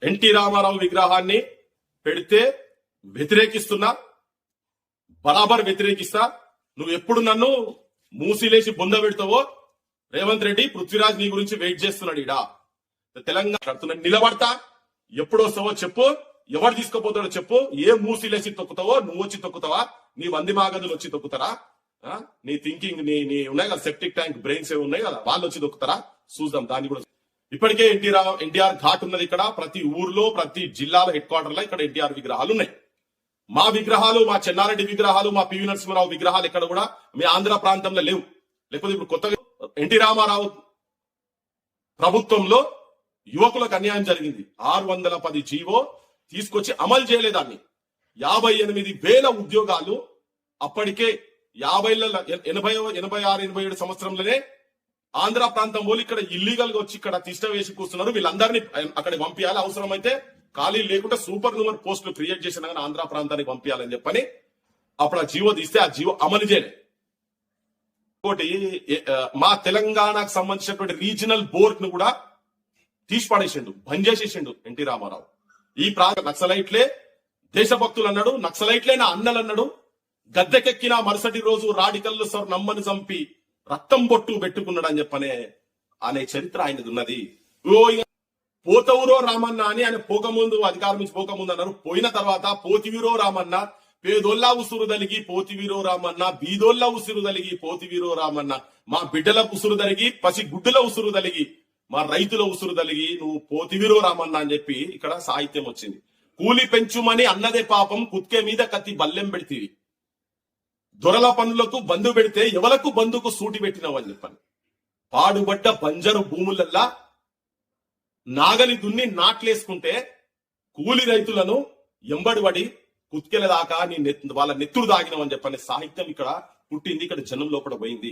NT Ramarao విగ్రహాన్ని పెడితే వ్యతిరేకిస్తున్నా, బరాబర్ వ్యతిరేకిస్తా. నువ్వు ఎప్పుడు నన్ను మూసిలేసి బొంద పెడతావో రేవంత్ రెడ్డి, పృథ్వీరాజ్ నీ గురించి వెయిట్ చేస్తున్నాడు. ఇడా తెలంగాణ నిలబడతా, ఎప్పుడు వస్తావో చెప్పు, ఎవరు తీసుకుపోతాడో చెప్పు, ఏ మూసిలేసి తొక్కుతావో, నువ్వు వచ్చి తొక్కుతావా, నీ వంది మాగదులు వచ్చి తొక్కుతారా, నీ థింకింగ్ నీ ఉన్నాయి కదా, సెప్టిక్ ట్యాంక్ బ్రెయిన్స్ ఏమి ఉన్నాయి కదా, వాళ్ళు వచ్చి తొక్కుతారా చూద్దాం. దాన్ని కూడా ఇప్పటికే ఎన్టీఆర్ ఘాట్ ఉన్నది ఇక్కడ. ప్రతి ఊర్లో ప్రతి జిల్లాల హెడ్ క్వార్టర్ లో ఇక్కడ ఎన్టీఆర్ విగ్రహాలు ఉన్నాయి. మా విగ్రహాలు, మా చెన్నారెడ్డి విగ్రహాలు, మా పివి నరసింహారావు విగ్రహాలు ఎక్కడ కూడా మీ ఆంధ్ర ప్రాంతంలో లేవు. లేకపోతే ఇప్పుడు కొత్తగా ఎన్టీ రామారావు ప్రభుత్వంలో యువకులకు అన్యాయం జరిగింది. 610 జీవో తీసుకొచ్చి అమలు చేయలేదాన్ని. 58,000 ఉద్యోగాలు అప్పటికే 86-87 సంవత్సరంలోనే ఆంధ్ర ప్రాంతం వాళ్ళు ఇక్కడ ఇల్లీగల్ గా వచ్చి ఇక్కడ తిష్ట వేసి కూర్చున్నారు. వీళ్ళందరినీ అక్కడ పంపించాలి, అవసరమైతే ఖాళీ లేకుండా సూపర్ న్యూమర్ పోస్టులు క్రియేట్ చేసినా కానీ ఆంధ్ర ప్రాంతానికి పంపించాలని చెప్పని అప్పుడు ఆ జీవో తీస్తే ఆ జీవో అమలు చేయలే. ఇంకోటి, మా తెలంగాణకు సంబంధించినటువంటి రీజనల్ బోర్డ్ ను కూడా తీసిపడేసిండు, బంద్ చేసేసిండు ఎన్టీ రామారావు. ఈ ప్రాంత నక్సలైట్లే దేశభక్తులు అన్నాడు, నక్సలైట్లే నా అన్నలు అన్నాడు. గద్దెకెక్కిన మరుసటి రోజు రాడికల్లు సార్ నమ్మని చంపి రక్తం బొట్టు పెట్టుకున్నాడు అని చెప్పనే అనే చరిత్ర ఆయనది ఉన్నది. పోతవురో రామన్న అని ఆయన పోకముందు, అధికారం నుంచి పోకముందు అన్నారు. పోయిన తర్వాత పోతివీరో రామన్న, పేదోల్లా ఉసురు దలిగి పోతివీరో రామన్న, బీదోల్లా ఉసురు దలిగి పోతివీరో రామన్న, మా బిడ్డల ఉసురు దలిగి, పసి గుడ్డుల ఉసురు దలిగి, మా రైతుల ఉసురు దలిగి నువ్వు పోతివీరో రామన్న అని చెప్పి ఇక్కడ సాహిత్యం వచ్చింది. కూలి పెంచుమని అన్నదే పాపం, కుత్కే మీద కత్తి బల్లెం పెడితీవి, దొరల పనులకు బంధు పెడితే ఎవలకు బంధుకు సూటి పెట్టినవని చెప్పని. పాడుబడ్డ బంజరు భూములల్లా నాగలి దున్ని నాట్లేసుకుంటే కూలి రైతులను ఎంబడిబడి కుత్కెల దాకా వాళ్ళ నెత్తురు దాగినవని చెప్పని సాహిత్యం ఇక్కడ పుట్టింది, ఇక్కడ జనం లోపల పోయింది.